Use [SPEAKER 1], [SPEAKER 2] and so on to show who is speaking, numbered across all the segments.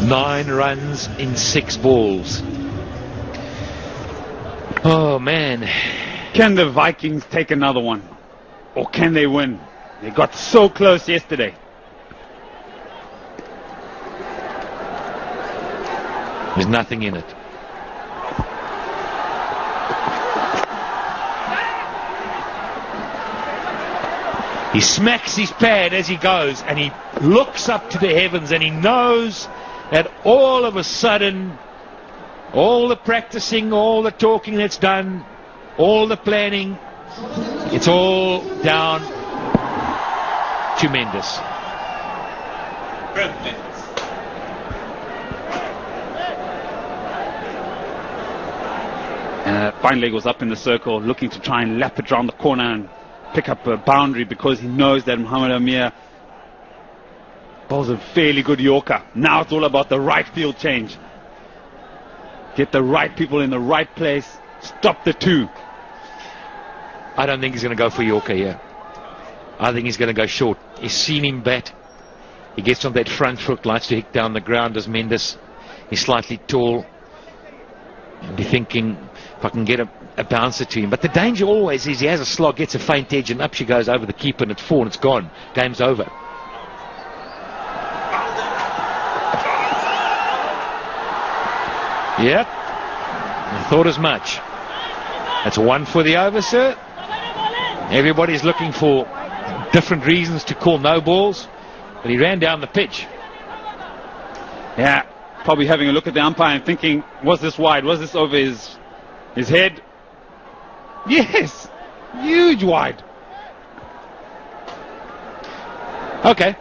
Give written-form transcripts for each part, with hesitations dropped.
[SPEAKER 1] Nine runs in 6 balls. Oh man.
[SPEAKER 2] Can the Vikings take another one? Or can they win? They got so close yesterday.
[SPEAKER 1] There's nothing in it. He smacks his pad as he goes, and he looks up to the heavens, and he knows that all of a sudden, all the practicing, all the talking that's done, all the planning, it's all down to Mendes.
[SPEAKER 2] Finally goes up in the circle, looking to try and lap it around the corner and pick up a boundary, because he knows that Muhammad Amir bowls a fairly good Yorker. Now it's all about the right field change. Get the right people in the right place. Stop the two.
[SPEAKER 1] I don't think he's going to go for Yorker here. I think he's going to go short. He's seen him bat. He gets on that front foot, likes to hit down the ground as Mendes. He's slightly tall. And be thinking, if I can get a bouncer to him. But the danger always is he has a slog, gets a faint edge, and up she goes over the keeper, and it's 4 and it's gone. Game's over. Yep. I thought as much. That's 1 for the over, sir. Everybody's looking for different reasons to call no balls, but he ran down the pitch.
[SPEAKER 2] Yeah, probably having a look at the umpire and thinking, was this wide? Was this over his head? Yes, huge wide.
[SPEAKER 1] Okay,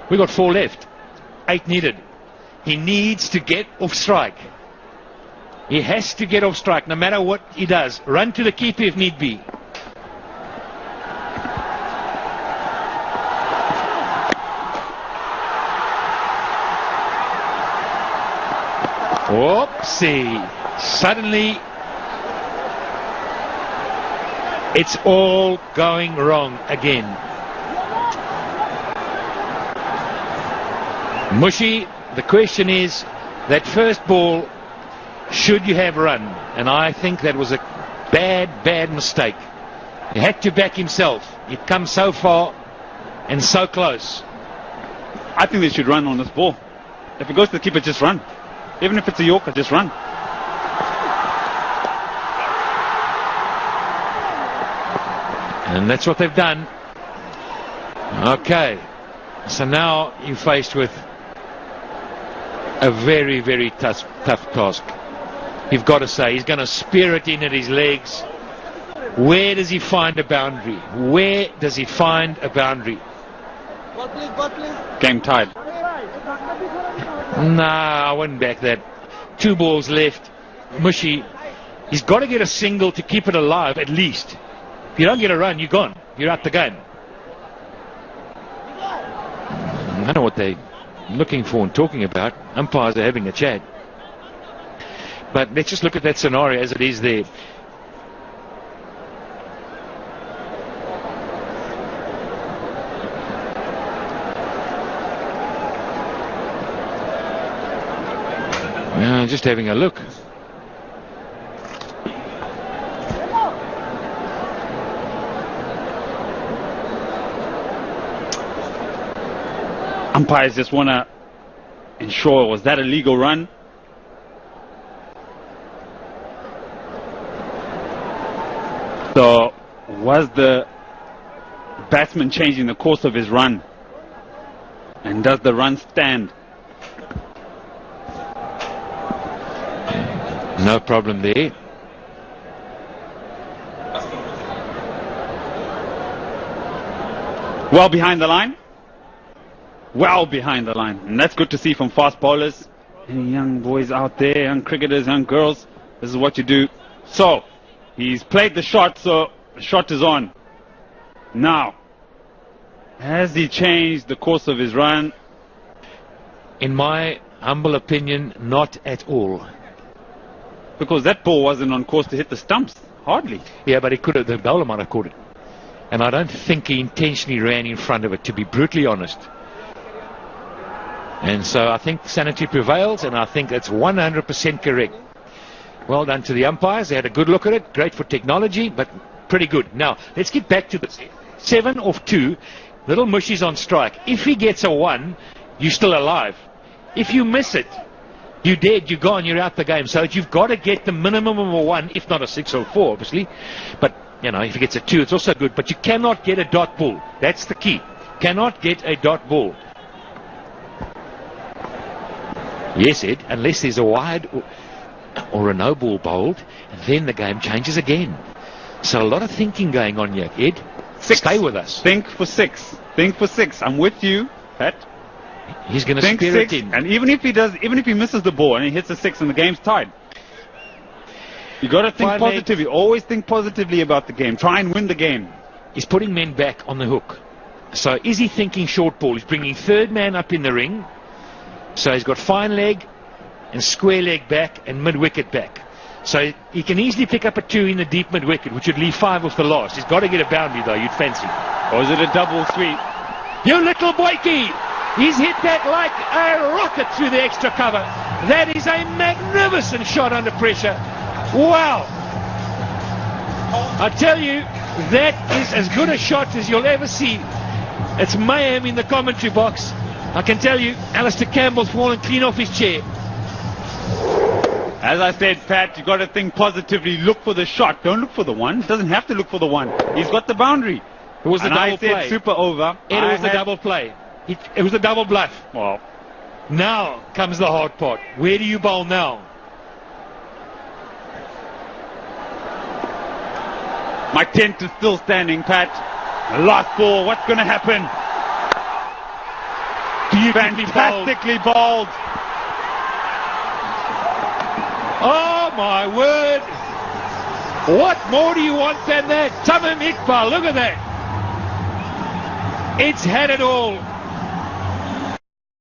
[SPEAKER 1] we got 4 left, 8 needed. He needs to get off strike. He has to get off strike no matter what he does. Run to the keeper if need be. Whoopsie. Suddenly it's all going wrong again. Mushy, the question is, that first ball, should you have run? And I think that was a bad mistake. He had to back himself. He'd come so far and so close.
[SPEAKER 2] I think they should run on this ball. If it goes to the keeper, just run. Even if it's a Yorker, just run.
[SPEAKER 1] And that's what they've done. Okay, so now you're faced with a very tough task. You've got to say, he's going to spear it in at his legs. Where does he find a boundary? Where does he find a boundary?
[SPEAKER 2] Game tied.
[SPEAKER 1] Nah, I wouldn't back that. 2 balls left. Mushy, he's got to get a single to keep it alive at least. If you don't get a run, you're gone. You're out the game. I don't know what they're looking for and talking about. Umpires are having a chat. But let's just look at that scenario as it is there. Just having a look.
[SPEAKER 2] Umpires just want to ensure, was that a legal run? So, was the batsman changing the course of his run? And does the run stand?
[SPEAKER 1] No problem there.
[SPEAKER 2] Well behind the line. Well behind the line. And that's good to see from fast bowlers. Any young boys out there, young cricketers, young girls, this is what you do. So, he's played the shot, so the shot is on. Now, has he changed the course of his run?
[SPEAKER 1] In my humble opinion, not at all.
[SPEAKER 2] Because that ball wasn't on course to hit the stumps. Hardly.
[SPEAKER 1] Yeah, but he could have, the bowler might have caught it. And I don't think he intentionally ran in front of it, to be brutally honest. And so I think sanity prevails, and I think it's 100% correct. Well done to the umpires. They had a good look at it. Great for technology, but pretty good. Now, let's get back to this. 7 of 2. Little Mushy's on strike. If he gets a 1, you're still alive. If you miss it, you're dead, you're gone, you're out the game. So you've got to get the minimum of a 1, if not a 6 or 4, obviously. But, you know, if he gets a 2, it's also good. But you cannot get a dot ball. That's the key. Cannot get a dot ball. Yes, Ed, unless there's a wide or a no ball bowled, and then the game changes again. So a lot of thinking going on here. Ed,
[SPEAKER 2] 6.
[SPEAKER 1] Stay with us.
[SPEAKER 2] Think for 6. Think for 6. I'm with you, Pat.
[SPEAKER 1] He's going to
[SPEAKER 2] Think
[SPEAKER 1] spear it
[SPEAKER 2] 6.
[SPEAKER 1] in.
[SPEAKER 2] And even if he misses the ball and he hits a 6 and the game's tied, you got to think
[SPEAKER 1] Fine,
[SPEAKER 2] positively. Always think positively about the game. Try and win the game.
[SPEAKER 1] He's putting men back on the hook. So is he thinking short ball? He's bringing third man up in the ring. So he's got fine leg and square leg back and mid wicket back. So he can easily pick up a 2 in the deep mid wicket, which would leave 5 off the last. He's got to get a boundary though, you'd fancy.
[SPEAKER 2] Or is it a double sweep?
[SPEAKER 1] You little boykie! He's hit that like a rocket through the extra cover. That is a magnificent shot under pressure. Wow! I tell you, that is as good a shot as you'll ever see. It's mayhem in the commentary box. I can tell you, Alistair Campbell's fallen clean off his chair.
[SPEAKER 2] As I said, Pat, you got to think positively. Look for the shot. Don't look for the 1. Doesn't have to look for the 1. He's got the boundary.
[SPEAKER 1] It was the double
[SPEAKER 2] I said
[SPEAKER 1] play.
[SPEAKER 2] super over.
[SPEAKER 1] It was the double play. It was the double bluff.
[SPEAKER 2] Well,
[SPEAKER 1] now comes the hard part. Where do you bowl now?
[SPEAKER 2] my tent is still standing, Pat. Last ball. What's going to happen? Fantastically bowled.
[SPEAKER 1] Oh my word! What more do you want than that? Tamim Iqbal, look at that! It's had it all.